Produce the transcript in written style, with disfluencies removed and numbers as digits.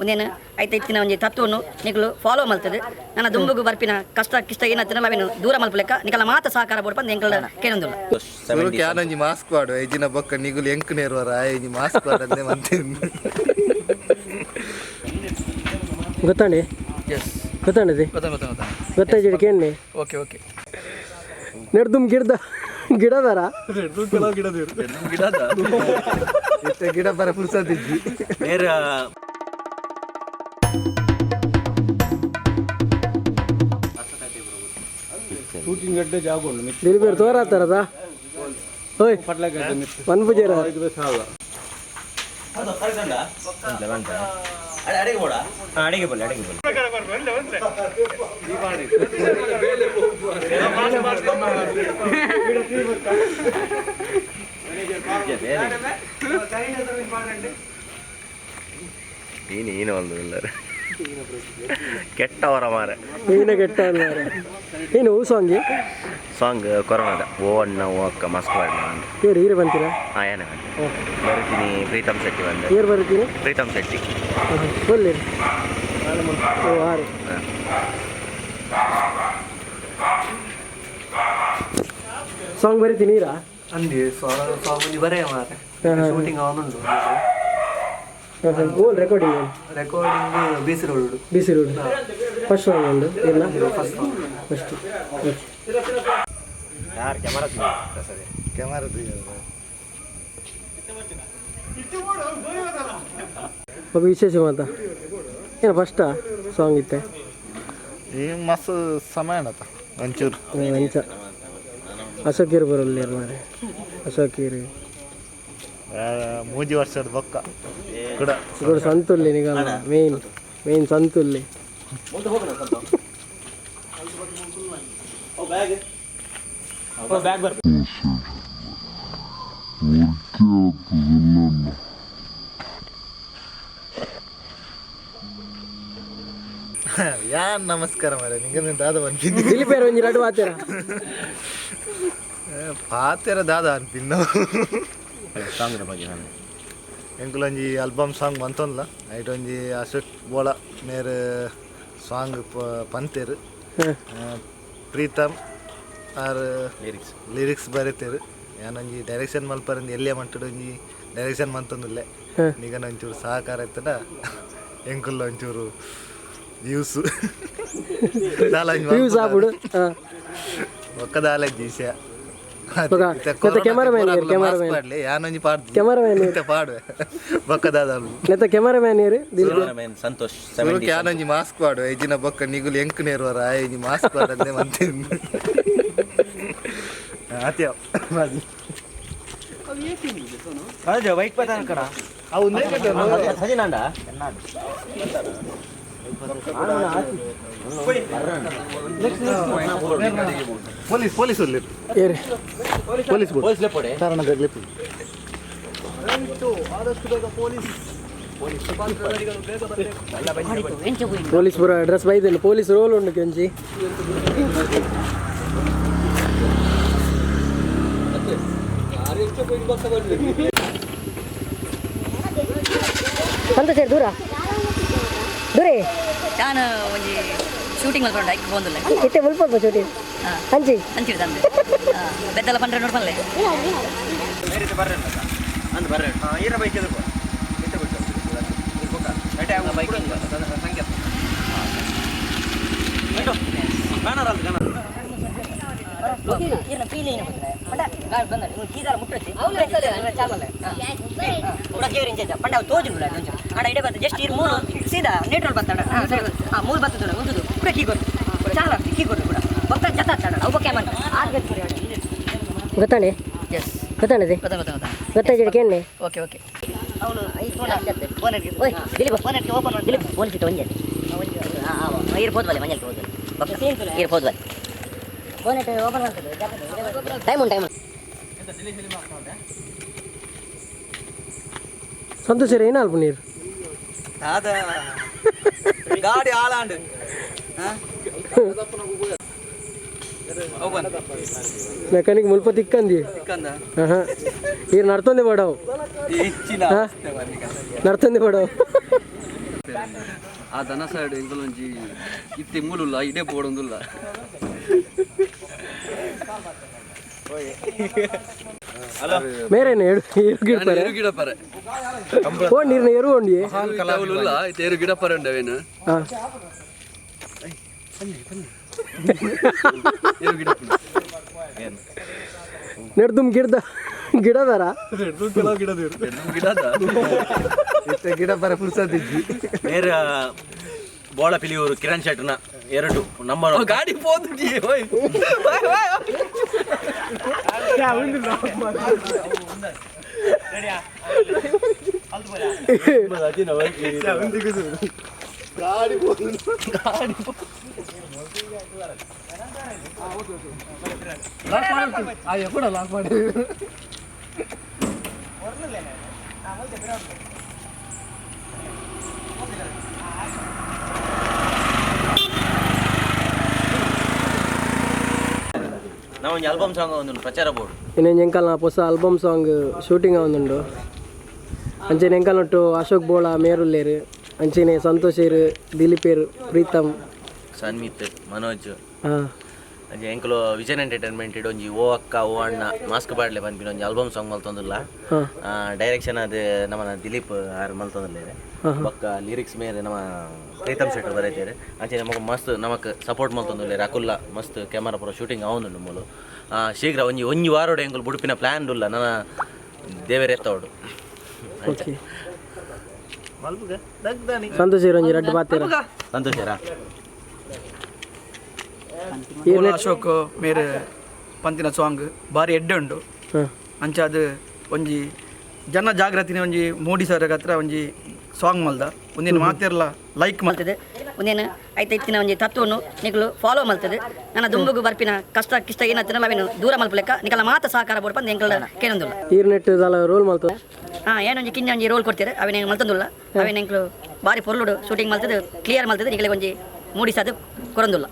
ಒಂದೇನು ಐತೆ ಇತ್ತಿನ ಒಂದು ತತ್ವವನ್ನು ನಿಗಳು ಫಾಲೋ ಮಾಡ್ತದೆ ನನ್ನ ದುಂಬುಗು ಬರ್ಪಿನ ಕಷ್ಟ ಕಿಷ್ಟ ಏನಂತ ನಾವೇನು ದೂರ ಮಲ್ಪಲೆಕ್ಕ ನಿಕಲ ಮಾತ ಸಹಕಾರ ಬೋಡ್ಪಂದು ಎಂಕಲ ಕೇಳೊಂದಿಲ್ಲ ಕ್ಯಾನಂಜಿ ಮಾಸ್ಕ್ ಪಾಡು ಐಜಿನ ಬೊಕ್ಕ ನಿಗುಲು ಎಂಕ್ ನೇರ್ವರ ಐಜಿ ಮಾಸ್ಕ್ ಪಾಡಂದೆ ಮಂತೀನಿ ಗೊತ್ತಾಣಿ ಗೊತ್ತಾಣದಿ ಗೊತ್ತಾಯ್ತು ಕೇಳಿ ಓಕೆ ಓಕೆ ನೆಡ್ದುಮ್ ಗಿಡದಾರ ಗಿಡ ಬರ ಪುರ್ಸದಿದ್ವಿ ಶೂಟಿಂಗ್ ಗಡ್ಡೆ ಜಾಗ ಉಂಟು ದಿಲ್ಬೇರ್ ತೋರಾತಾರದ ಓಯ್ ಒನ್ ಬುಜೇರ ಅಡಿಗೆ ಬೋಲ್ ನೀನು ಒಂದು ಕೆಟ್ಟವರ ಮಾರೆ ನೀನು ಕೆಟ್ಟವರ ಮಾರೆ ಏನು ಸಾಂಗ್ ಕೊರೋನಾದ ಓ ಅಣ್ಣ ಓ ಅಕ್ಕ ಮಸ್ಕ್ ಮಾಡಿ ಇವ್ರು ಹೀರೆ ಬಂತೀರಾ ಏನೇ ಬರ್ತೀನಿ ಪ್ರೀತಮ್ ಶೆಟ್ಟಿ ಬಂದೆ ಏರ್ ಬರ್ತೀನಿ ಪ್ರೀತಮ್ ಶೆಟ್ಟಿ ಒಳ್ಳೆ ಓ ಆರು ಸಾಂಗ್ ಬರೀತೀನಿ ನೀರಾ ಅಂದಿ ಸಾಂಗ್ ಬರೇ ಮಾರೆ ಶೂಟಿಂಗ್ ಅವನುಂಡು ಓಲ್ ರೆಕಾರ್ಡಿಂಗ್ ಬಿಸಿ ರೋಡ್ ಫಸ್ಟ್ ಸಾಂಗ್ ಒಂದು ಇಲ್ಲ ಫಸ್ಟ್ ಯಾರು ಕ್ಯಾಮರಾ ಒಬ್ಬ ವಿಶೇಷ ಮಾತಾ ಏನು ಫಸ್ಟಾ ಸಾಂಗ್ ಇತ್ತೆ ಈ ಮಸ್ತ್ ಸಮಯ ಒಂಚೂರು ಅಂಚ ಅಶೋಕೀರು ಬರಲ್ಲ ಮಾರೆ ಅಶೋಕೀರು ಮೂಜಿ ವರ್ಷದ ಬೊಕ್ಕ ಕೂಡ ಸಂತುಲ್ಲಿ ನಿಗಲ್ಲ ಮೇನ್ ಸಂತುಲ್ಲಿ ಯಾನ್ ನಮಸ್ಕಾರ ಮಾರೆ ನಿಂಗೆ ದಾದ ಬಂದಿದ್ದೆ ದಿಲೀಪೇರ್ ಒಂಜಿ ರಡು ಆತೀರ ಪಾತೆರ ದಾದ ಅನ್ಪಿನ್ ಸಾಂಗ್ ಬಗ್ಗೆ ಎಂಕುಲೊಂಜಿ ಆಲ್ಬಮ್ ಸಾಂಗ್ ಬಂತೊಂದ್ಲ ಐಟೊಂಜಿ ಅಶೋಕ್ ಬೋಳ ಮೇರೆ ಸಾಂಗ್ ಪಂತೇರು ಪ್ರೀತಮ್ ಆರ್ ಲಿರಿಕ್ಸ್ ಬರೀತೇರು ಯಾನೊಂಜಿ ಡೈರೆಕ್ಷನ್ ಮಲ್ಪರಂದು ಎಲ್ಲೇ ಮಂಟುಡು ಒಂಜಿ ಡೈರೆಕ್ಷನ್ ಮಂತೊಂದುಲ್ಲೆ ನಿಗನ ಒಂಚೂರು ಸಹಕಾರ ಇತ್ತಡ ಎಂಕುಲ್ಲ ಒಂಚೂರು ವ್ಯೂಸ್ ಒಕ್ಕ ದಾಲಜ್ಜಿ ವಿಷಯ ಸಂತೋಷ್ ಕ್ಯಾನಂಜಿ ಮಾಸ್ಕ್ ಪಾಡು ಐಜಿನ ಬೊಕ್ಕ ನಿಗುಲು ಎಂಕ್ ನೇರ್ವರ ಐಜಿ ಮಾಸ್ಕ್ ಪಾಡಂದೆ ಮಂತೀನಿ ವೈಟ್ ಪತಾನ ಕಡ ಪೊಲೀಸ್ ಪೊಲೀಸ್ ಪೊಲೀಸ್ ಪೂರ ಡ್ರೆಸ್ ಬೈದಿಲ್ಲ ಪೊಲೀಸ್ ರೋಲ್ ಉಂಡು ಕೆಂಚಿ ಸಂತೋಷ್ ದೂರ ದೂರೇ ನಾನು ಒಂದು ಶೂಟಿಂಗ್ ಮಾಡ್ಕೊಂಡು ಆಯ್ಕೆ ಬಂದಿಲ್ಲ ಇತ್ತೆ ಮುಲ್ಪ ಶೂಟಿಂಗ್ ಹಂಚಿ ತಂದೆ ಬೆದ್ದಲ್ಲ ಪಂಡ್ರೆ ನೋಡ್ಕೊಂಡೆ ಜಸ್ಟ್ ಮೂರು ಸೀದಾ ನೇಟ್ರೋಲ್ ಬರ್ತಾಡ ಮೂರು ಬರ್ತದೆ ಒಂದು ಕೂಡ ಕೀ ಕೊಡು ಚಾಲ ಕೀ ಕೊಡು ಕೂಡ ಬರ್ತಾ ಜತಾಡ ಅವು ಕ್ಯಾಮನ್ ಗೊತ್ತಾಣೆ ಗೊತ್ತಾಣದೆ ಗೊತ್ತಾಯ್ತು ಕೇಳಿ ಓಕೆ ಓಕೆ ಅವನು ಈ ಫೋನ್ ದಿಲೀಪ್ ಫೋನ್ ಓಪನ್ ಮಾಡಿ ದಿಲೀಪ್ ಫೋನ್ ಸಿಟ್ಟು ಒಂಜೆ ಇರ್ಬೋದು ಬಲ್ಲೆ ಮಂಜಲ್ ಹೋದ್ರೆ ಇರ್ಬೋದು ಬಲ್ಲೆ ಫೋನ್ ಓಪನ್ ಮಾಡ್ತದೆ ಟೈಮ್ ಸಂತೋಷ ಏನು ಅಲ್ಪ ನೀರು ಗಾಡಿ ಆಳಾಂಡು ಮೆಕ್ಯಾನಿಕ್ ಮುಲ್ಪ ತಿಕ್ಕಂದಿ ಈಗ ನಡ್ತಂದೆ ಬಡವು ನಡ್ತಂದೆ ಬಡವು ಆ ದನ ಸೈಡ್ ಎಂಕಲೊಂಜಿ ಇತ್ತೆ ಮೂಲುಲ್ಲ ಇಡೇ ಪೋಡೊಂದುಲ್ಲ ಮೇರೇನು ಎರು ಗಿಡ ಪರೆ ನೀರಿನ ಎರು ಒಂಡಿ ಏರು ಗಿಡ ಪರೆ ಉಂಡವೇನು ನೆಡ್ದುಮ್ ಗಿಡದಾರ ಗಿಡ ಬರ ಪುರ್ಸದಿಜ್ಜಿ ನೇರ ಬೋಳ ಪಿಲಿಯೂರು ಕಿರಣ್ ಶೆಟ್ನ 2 ನಂಬರ್ ಗಾಡಿ ಪೋದುಡಿ ಹೋಯ್ ನಾವು ಒಂದು ಆಲ್ಬಮ್ ಸಾಂಗ್ ಒಂದು ಪ್ರಚಾರ ಬೋರ್ಡ್ ಇನ್ನೊಂದು ಎಂಕಲ್ನ ಹೊಸ ಆಲ್ಬಮ್ ಸಾಂಗ್ ಶೂಟಿಂಗ್ ಆವೊಂದುಂಡು ಅಂಚೆನೆ ಎಂಕಲ್ನೊಟ್ಟು ಅಶೋಕ್ ಬೋಳ ಮೇರುಲ್ಲೇರು ಅಂಚೆನೆ ಸಂತೋಷೇರು ದಿಲೀಪೇರು ಪ್ರೀತಮ್ ಸನ್ಮಿತ್ ಮನೋಜ್ ಹಾಂ ಅಂಚೆ ಎಂಕಲು ವಿಜನ್ ಎಂಟರ್ಟೈನ್ಮೆಂಟ್ ಒಂಜಿ ಓ ಅಕ್ಕ ಓ ಅಣ್ಣ ಮಾಸ್ಕ್ ಬಾಡ್ಲೆ ಬಂದ್ಬಿಟ್ಟು ಒಂಜಿ ಆಲ್ಬಮ್ ಸಾಂಗ್ ಮಲ್ತೊಂದಿಲ್ಲ ಡೈರೆಕ್ಷನ್ ಅದು ನಮ್ಮ ದಿಲೀಪ್ ಆರು ಮಲ್ತೊಂದಿಲ್ಲೇರೆ ಬೊಕ್ಕ ಲಿರಿಕ್ಸ್ ಮೇಲೆ ನಮ್ಮ ಪ್ರೀತಮ್ ಶೆಟ್ಟರ್ ಬರೀತಾರೆ ಅಂಚೆ ನಮಗೆ ಮಸ್ತ್ ನಮಕ್ ಸಪೋರ್ಟ್ ಮಲ್ತೊಂದಿಲ್ಲೇರೆ ಅಕುಲ್ಲ ಮಸ್ತ್ ಕ್ಯಾಮರಾ ಪೂರ ಶೂಟಿಂಗ್ ಆವೊಂದುಂಡು ಮೂಲು ಶೀಘ್ರ ಒಂಜಿ ವಾರೋಡು ಎಂಕುಲು ಬುಡುಪಿನ ಪ್ಲ್ಯಾನ್ ಉಲ್ಲ ನನ್ನ ದೇವೇರೆ ಎತ್ತವಡು ಸಂತೋಷೇರು ಒಂಜಿ ರಡ್ಡು ಬಾತೇರ ಸಂತೋಷರಾ ಅಶೋಕ್ ಮೇರೆ ಪಂತಿನ ಸಾಂಗ್ ಬಾರಿ ಎಡ್ಡೆ ಉಂಡು ಅಂಚ ಅದು ಒಂಜಿ ಜನ ಜಾಗೃತಿನ ಒಂಜಿ ಮೋಡಿ ಸರ್ ಹತ್ರ ಒಂಜಿ ಸಾಂಗ್ ಮಲ್ದ ಒಂದಿನ ಮಾತಿರಲ್ಲ ಲೈಕ್ ಮಲ್ತದೆ ಒಂದೇನು ಐತೆ ಇತ್ತಿನ ಒಂಜಿ ತತ್ವವನ್ನು ನಿಕಲು ಫಾಲೋ ಮಲ್ತದೆ ನನ್ನ ದುಂಬುಗು ಬರ್ಪಿನ ಕಷ್ಟ ಕಿಷ್ಟ ಏನತ್ತಿನ ನಾವೇನು ದೂರ ಮಲ್ಪಲೆಕ್ಕ ನಿಕಲ ಮಾತ ಸಹಕಾರ ಬೋಡ್ ಬಂದು ಎಂಕಲ ಕೇಳೊಂದುಲ್ಲ ಈರ್ನೆಟ್ ರೋಲ್ ಮಲ್ತದೆ ಏನೊಂಜಿ ಕಿಂಜ ಒಂಜಿ ರೋಲ್ ಕೊಡ್ತೀರಿ ಅವೇನು ಮಲ್ತೊಂದುಲ್ಲ ಅವೇನು ಎಂಕಲು ಬಾರಿ ಪೊರ್ಲುಡು ಶೂಟಿಂಗ್ ಮಲ್ತದೆ ಕ್ಲಿಯರ್ ಮಲ್ತದೆ ನಿಕಲೆ ಒಂಜಿ ಮೂಡಿ ಸಾದು ಕೊರೊಂದುಲ್ಲ